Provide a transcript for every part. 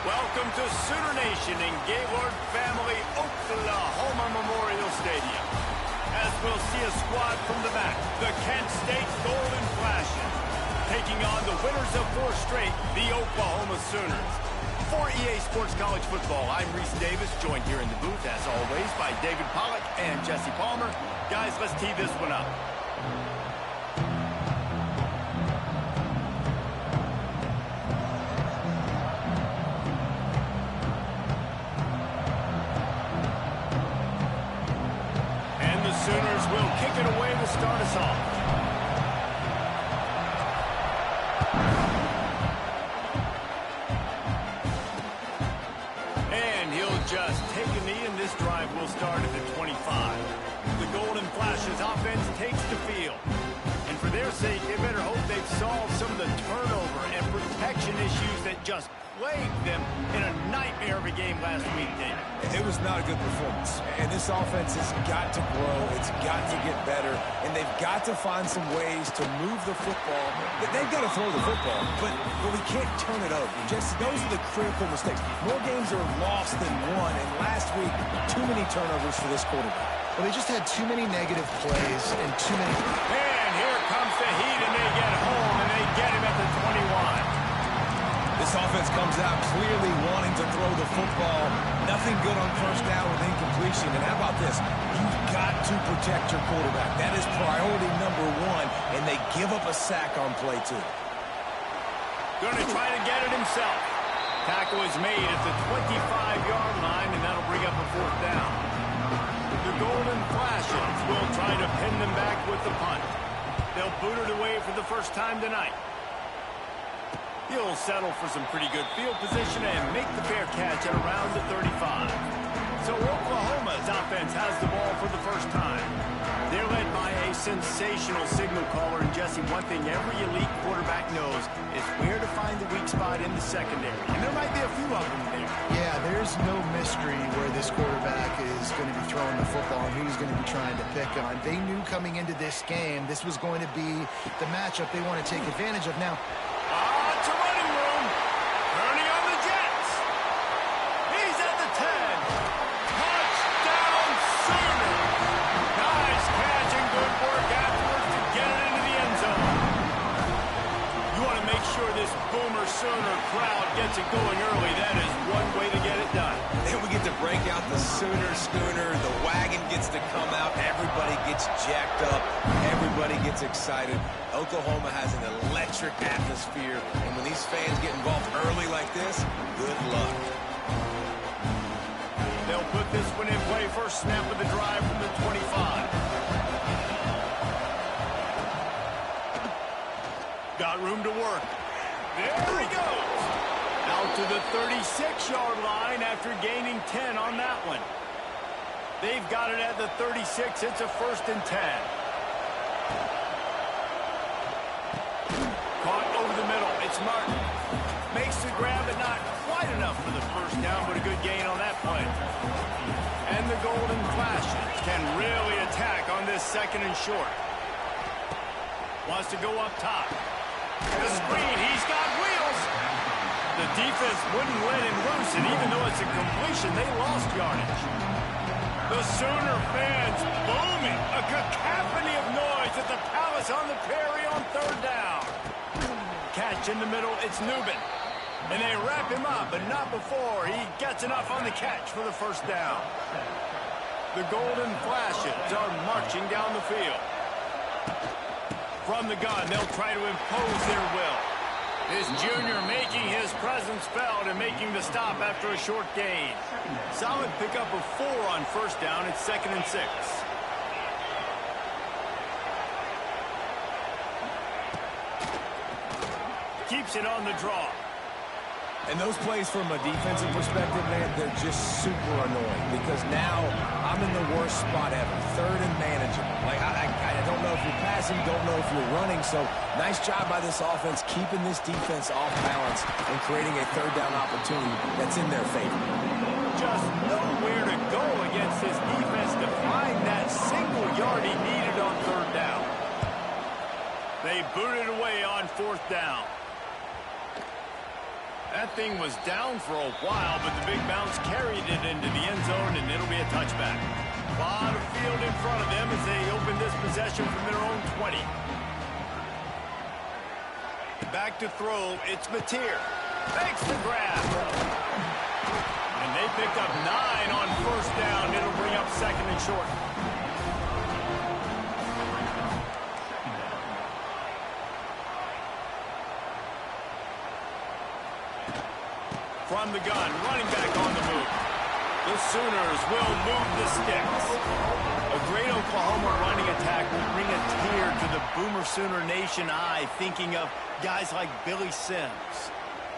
Welcome to Sooner Nation in Gaylord Family Oklahoma Memorial Stadium. As we'll see a squad from the back, the Kent State Golden Flashes, taking on the winners of 4 straight, the Oklahoma Sooners. For EA Sports College Football, I'm Reese Davis, joined here in the booth, as always, by David Pollack and Jesse Palmer. Guys, let's tee this one up. Sooners will kick it away to start us off. And he'll just take a knee, and this drive will start at the 25. The Golden Flashes offense takes the field. And for their sake, they better hope they've solved some of the turnover and protection issues that just plagued them in a nightmare of a game last week, David. It was not a good performance, and this offense has got to grow. It's got to get better, and they've got to find some ways to move the football. They've got to throw the football, but we can't turn it over. Just those are the critical mistakes. More games are lost than won, and last week, too many turnovers for this quarterback. Well, they just had too many negative plays and too many. And here comes the heat, and they get home, and they get him at the 21. This offense comes out clearly wanting to throw the football. Nothing good on first down with incompletion. And how about this? You've got to protect your quarterback. That is priority number 1, and they give up a sack on play 2. Going to try to get it himself. Tackle is made at the 25-yard line, and that'll bring up a 4th down. The Golden Flashes will try to pin them back with the punt. They'll boot it away for the first time tonight. He'll settle for some pretty good field position and make the fair catch at around the 35. So Oklahoma's offense has the ball for the first time. They're led by a sensational signal caller. And Jesse, one thing every elite quarterback knows is where to find the weak spot in the secondary. And there might be a few of them there. Yeah, there's no mystery where this quarterback is going to be throwing the football and who he's going to be trying to pick on. They knew coming into this game this was going to be the matchup they want to take advantage of. Now, it's a running room. Turning on the Jets. He's at the 10. Touchdown, Sooner. Nice catch and good work afterwards to get it into the end zone. You want to make sure this Boomer Sooner crowd gets it going early. That is one way to get it done. Then we get to break out the Sooner schooner. The wagon gets to come out. Everybody gets jacked up. Everybody gets excited. Oklahoma has an electric atmosphere, and when these fans get involved early like this, good luck. They'll put this one in play. First snap of the drive from the 25. Got room to work. There he goes. Out to the 36-yard line after gaining 10 on that one. They've got it at the 36. It's a 1st and 10. Caught over the middle. It's Martin. Makes the grab, but not quite enough for the first down, but a good gain on that play. And the Golden Flashes can really attack on this 2nd and short. Wants to go up top. The screen. He's got wheels. The defense wouldn't let him loose, and even though it's a completion, they lost yardage. The Sooner fans booming. A cacophony of noise at the Palace on the Prairie on 3rd down. Catch in the middle, it's Newman. And they wrap him up, but not before he gets enough on the catch for the 1st down. The Golden Flashes are marching down the field. From the gun, they'll try to impose their will. This junior making his presence felt and making the stop after a short gain. Solid pickup of 4 on 1st down. It's 2nd and 6. Keeps it on the draw. And those plays from a defensive perspective, man, they're just super annoying because now I'm in the worst spot ever. 3rd and manageable. Like, I don't know if you're passing, don't know if you're running. So nice job by this offense keeping this defense off balance and creating a 3rd down opportunity that's in their favor. Just nowhere to go against this defense to find that single yard he needed on 3rd down. They booted away on 4th down. That thing was down for a while, but the big bounce carried it into the end zone, and it'll be a touchback. A lot of field in front of them as they open this possession from their own 20. Back to throw, it's Mateer. Makes the grab. And they picked up 9 on first down. It'll bring up second and short. From the gun, running back on the move. The Sooners will move the sticks. A great Oklahoma running attack will bring a tear to the Boomer Sooner Nation eye, thinking of guys like Billy Sims.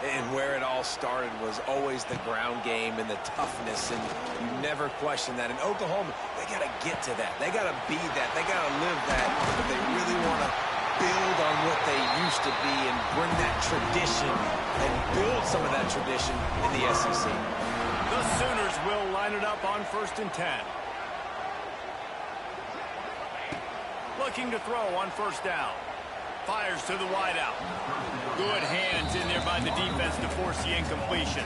And where it all started was always the ground game and the toughness, and you never question that. In Oklahoma, they got to get to that. They got to be that. They got to live that if they really want to build on what they used to be and bring that tradition and build some of that tradition in the SEC. The Sooners will line it up on 1st and 10. Looking to throw on first down. Fires to the wideout. Good hands in there by the defense to force the incompletion.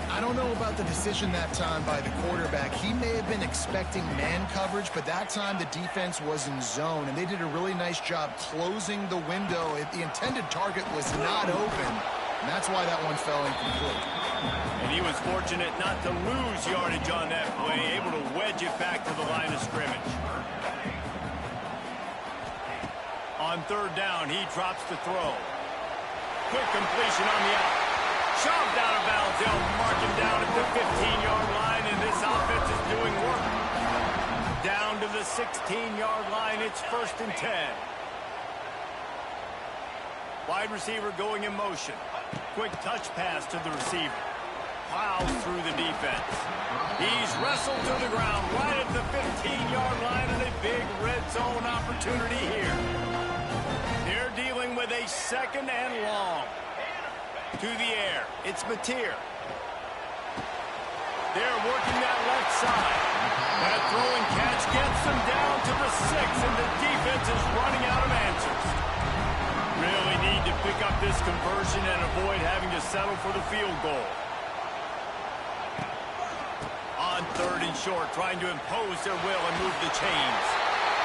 I don't know about the decision that time by the quarterback. He may have been expecting man coverage, but that time the defense was in zone, and they did a really nice job closing the window. The intended target was not open, and that's why that one fell incomplete. And he was fortunate not to lose yardage on that play, able to wedge it back to the line of scrimmage. On third down, he drops to throw. Quick completion on the out. Shoved out of bounds. They'll mark him down at the 15-yard line, and this offense is doing work. Down to the 16-yard line. It's 1st and 10. Wide receiver going in motion. Quick touch pass to the receiver. Plows through the defense. He's wrestled to the ground right at the 15-yard line, and a big red zone opportunity here. They're dealing with a 2nd and long. To the air, it's Mateer. They're working that left side. That throwing catch gets them down to the 6, and the defense is running out of answers. Really need to pick up this conversion and avoid having to settle for the field goal. On 3rd and short, trying to impose their will and move the chains.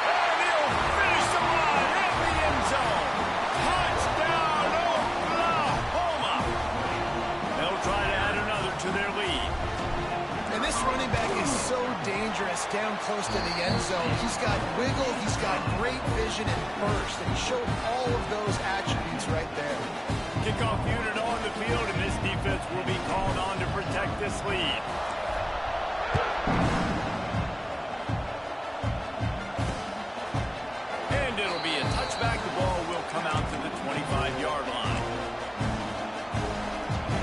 And he'll finish the line in the end zone. Touchdown, Oklahoma! They'll try to add another to their lead. And this running back is so dangerous down close to the end zone. He's got wiggle, he's got great vision and burst, and he showed all of those attributes right there. Kickoff unit on the field, and this defense will be called on to protect this lead. And it'll be a touchback. The ball will come out to the 25-yard line.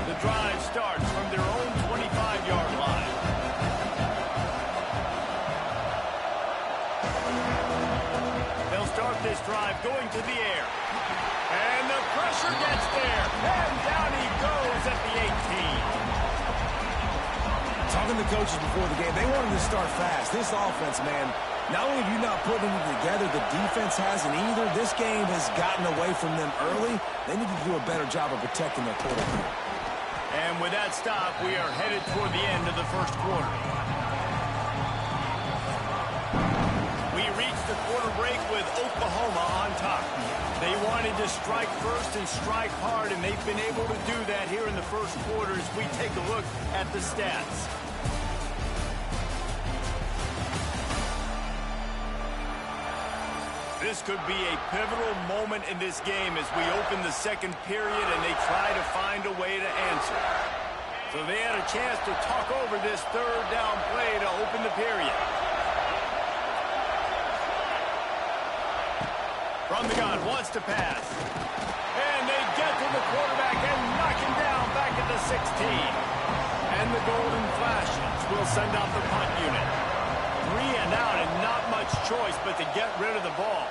The drive starts from their own 25-yard line. They'll start this drive going to the air. And the pressure gets there. And down he goes at the 18. Talking to coaches before the game, they wanted to start fast. This offense, man, not only have you not putting it together, the defense hasn't either. This game has gotten away from them early. They need to do a better job of protecting their quarterback. And with that stop, we are headed toward the end of the first quarter. We reached the quarter break with Oklahoma on top. They wanted to strike first and strike hard, and they've been able to do that here in the first quarter as we take a look at the stats. This could be a pivotal moment in this game as we open the second period and they try to find a way to answer. So they had a chance to talk over this third down play to open the period. From the gun, wants to pass. And they get to the quarterback and knock him down back at the 16. And the Golden Flashes will send out the punt unit. 3 and out and not much choice but to get rid of the ball.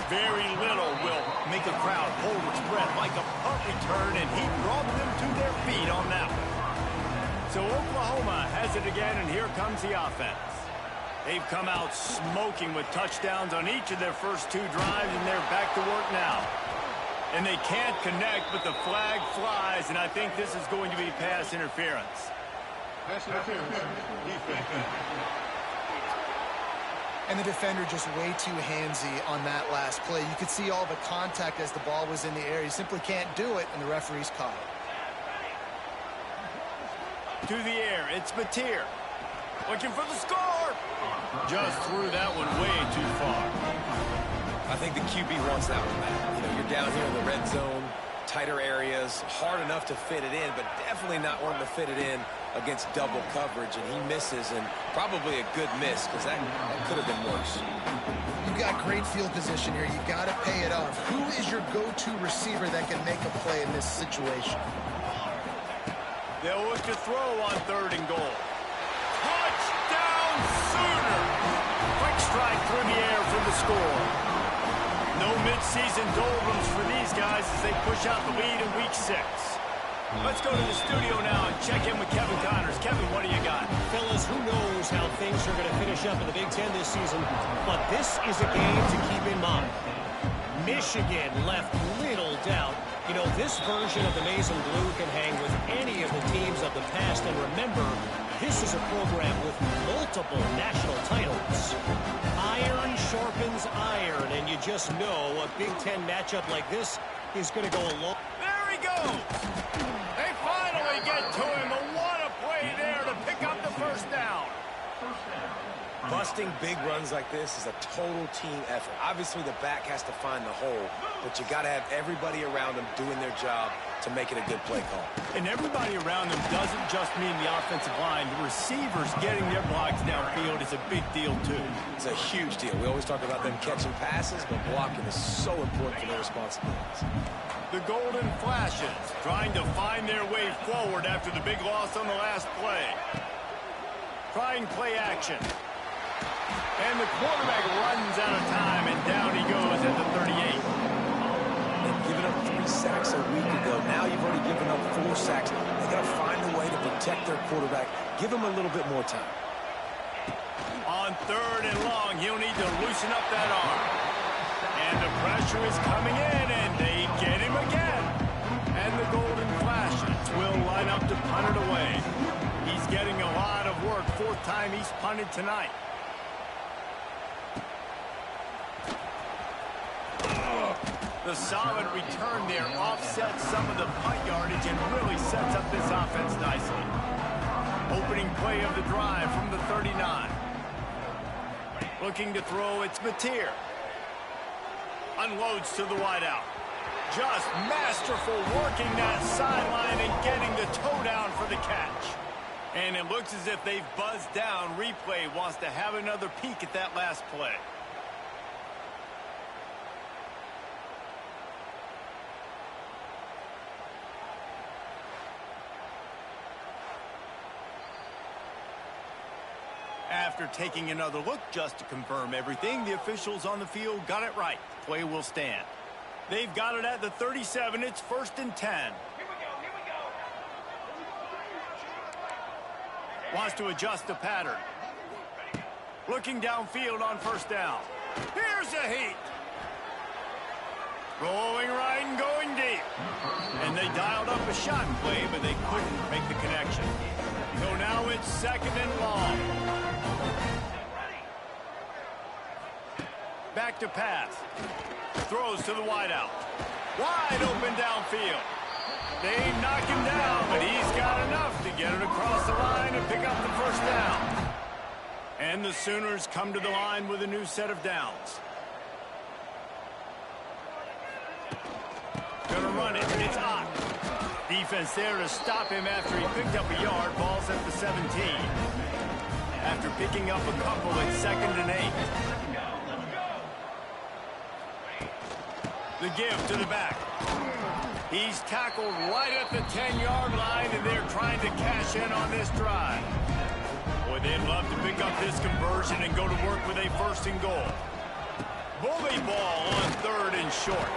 Very little will make a crowd hold its breath like a punt return, and he brought them to their feet on that one. So Oklahoma has it again, and here comes the offense. They've come out smoking with touchdowns on each of their first 2 drives, and they're back to work now. And they can't connect, but the flag flies, and I think this is going to be pass interference. Pass interference. Defense. And the defender just way too handsy on that last play. You could see all the contact as the ball was in the air. He simply can't do it, and the referee's caught it. To the air, it's Mateer. Looking for the score. Just threw that one way too far. I think the QB wants that one back. You know, you're down here in the red zone, tighter areas, hard enough to fit it in, but definitely not wanting to fit it in against double coverage, and he misses, and probably a good miss, because that could have been worse. You've got great field position here. You've got to pay it off. Who is your go-to receiver that can make a play in this situation? They'll look to throw on 3rd and goal. Touchdown, Sooner! Quick strike through the air for the score. No midseason doldrums for these guys as they push out the lead in Week 6. Let's go to the studio now and check in with Kevin Connors. Kevin, what do you got? Fellas, who knows how things are going to finish up in the Big Ten this season, but this is a game to keep in mind. Michigan left little doubt. You know, this version of the maize and blue can hang with any of the teams of the past, and remember, this is a program with multiple national titles. Iron sharpens iron, and you just know a Big Ten matchup like this is going to go a long... There he goes! They finally get to him, but what a play there to pick up the first down. Busting big runs like this is a total team effort. Obviously, the back has to find the hole, but you got to have everybody around them doing their job to make it a good play call. And everybody around them doesn't just mean the offensive line. The receivers getting their blocks downfield is a big deal, too. It's a huge deal. We always talk about them catching passes, but blocking is so important for their responsibilities. The Golden Flashes trying to find their way forward after the big loss on the last play. Trying play action. And the quarterback runs out of time, and down he goes at the 38. They've given up 3 sacks a week ago. Now you've already given up 4 sacks. They got to find a way to protect their quarterback. Give him a little bit more time. On 3rd and long, he'll need to loosen up that arm. And the pressure is coming in, and they get him again. And the Golden Flashes will line up to punt it away. He's getting a lot of work. 4th time he's punted tonight. The solid return there offsets some of the punt yardage and really sets up this offense nicely. Opening play of the drive from the 39. Looking to throw, it's Mateer. Unloads to the wideout. Just masterful working that sideline and getting the toe down for the catch. And it looks as if they've buzzed down. Replay wants to have another peek at that last play. After taking another look just to confirm everything, the officials on the field got it right. Play will stand. They've got it at the 37. It's 1st and 10. Here we go. Wants to adjust the pattern. Looking downfield on 1st down. Here's a heat. Rolling right and going deep. And they dialed up a shot play, but they couldn't make the connection. So now it's 2nd and long. Back to pass. Throws to the wideout. Wide open downfield. They knock him down, but he's got enough to get it across the line and pick up the 1st down. And the Sooners come to the line with a new set of downs. Gonna run it. It's Ott. Defense there to stop him after he picked up a yard. Ball's at the 17. After picking up a couple at 2nd and 8. The give to the back. He's tackled right at the 10-yard line, and they're trying to cash in on this drive. Boy, they'd love to pick up this conversion and go to work with a 1st and goal. Bully ball on 3rd and short.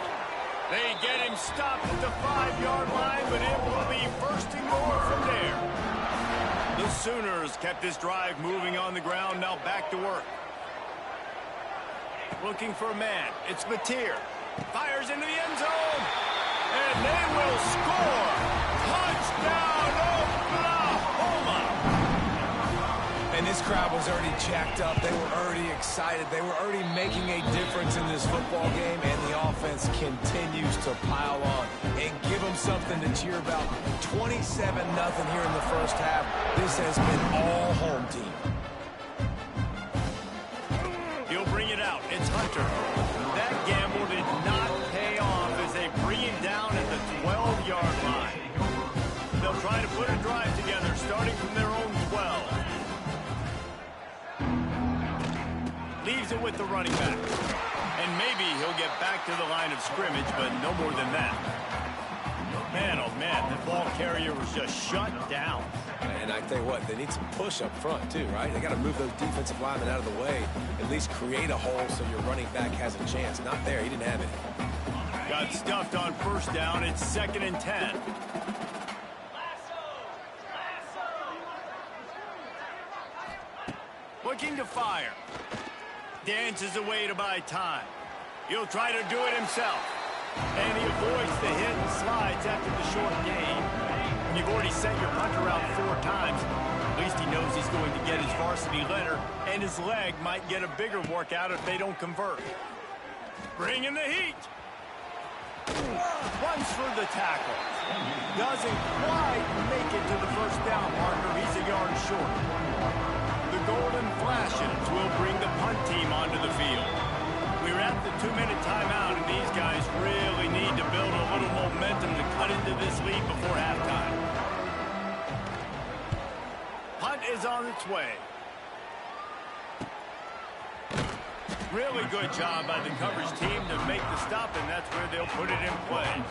They get him stopped at the 5-yard line, but it will be 1st and goal from there. The Sooners kept this drive moving on the ground. Now back to work. Looking for a man. It's Mateer. Fires into the end zone. And they will score. Touchdown, Oklahoma. And this crowd was already jacked up. They were already excited. They were already making a difference in this football game, and the offense continues to pile on and give them something to cheer about. 27-0 here in the first half. This has been all home team. He'll bring it out. It's Hunter. That gamble did not pay off as they bring him down at the 12-yard line. They'll try to put a drive together starting from their own 12. Leaves it with the running back. And maybe he'll get back to the line of scrimmage, but no more than that. Man, oh man, the ball carrier was just shut down. And I tell you what, they need some push up front too, right? They got to move those defensive linemen out of the way, at least create a hole so your running back has a chance. Not there, he didn't have it. Got stuffed on first down. It's 2nd and 10. Looking to fire. Dances away to buy time. He'll try to do it himself. And he avoids the hit and slides after the short gain. When you've already sent your punter out 4 times, at least he knows he's going to get his varsity letter, and his leg might get a bigger workout if they don't convert. Bring in the heat. Runs for the tackle. Doesn't quite make it to the first down marker. He's a yard short. The Golden Flashes will bring the punt team onto the field. We're at the 2-minute timeout, and these guys really need to build a little momentum to cut into this lead before halftime. Punt is on its way. Really good job by the coverage team to make the stop, and that's where they'll put it in play.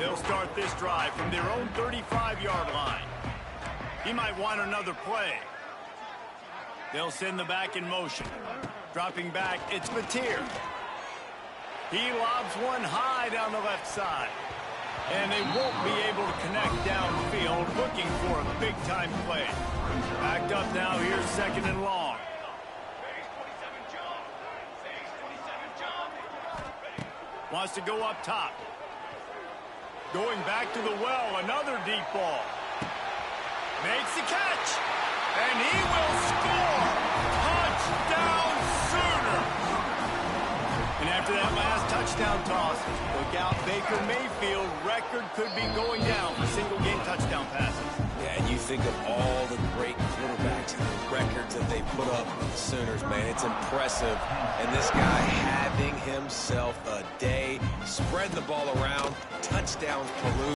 They'll start this drive from their own 35-yard line. He might want another play. They'll send the back in motion. Dropping back, it's Mateer. He lobs one high down the left side. And they won't be able to connect downfield, looking for a big-time play. Backed up now, here's 2nd and long. Wants to go up top. Going back to the well, another deep ball. Makes the catch. And he will score! Touchdown Sooners! And after that last touchdown toss, look out, Baker Mayfield record could be going down for single-game touchdown passes. Yeah, and you think of all the great quarterbacks and the records that they put up with the Sooners, man. It's impressive. And this guy having himself a day, spreading the ball around, touchdowns per lose.